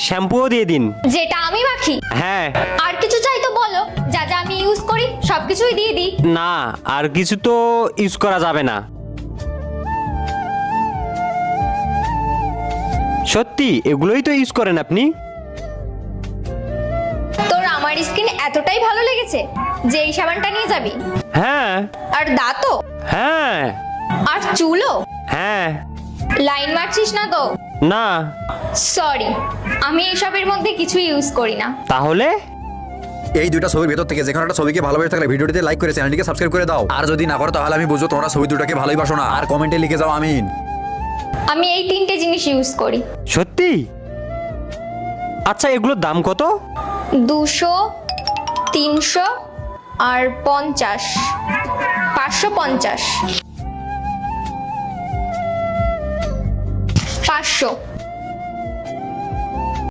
শ্যাম্পুও দিয়ে দিন। যেটা আমি মাখি? হ্যাঁ। আর কিছু চাই তো বলো, যা যা আমি ইউজ করি সবকিছুই দিয়ে দিই। না, আর কিছু তো ইউজ করা যাবে না। সত্যি এগুলোই তো ইউজ করেন আপনি? তোর আমার স্কিন এতটাই ভালো লেগেছে যে এই সাবানটা নিয়ে যাবি? হ্যাঁ। আর দাঁতও? হ্যাঁ। আর চুলও? হ্যাঁ। লাইন মারছিস না তো? না। সরি, আমি এসবের মধ্যে কিছু ইউজ করি না। তাহলে এই দুইটা ছবির ভেতর থেকে যে কোনো একটা ছবিকে ভালোবেসে থাকলে ভিডিওটিতে লাইক করে চ্যানেলটিকে সাবস্ক্রাইব করে দাও। আর যদি না করো তাহলে আমি বুঝবো তোমরা ছবি দুটাকে ভালোই বাসো না। আর কমেন্টে লিখে যাও আমিন। আমি এই তিনটে জিনিস ইউজ করি। সত্যি? আচ্ছা, এগুলোর দাম কত? 200, 300 আর 50, 550। 500।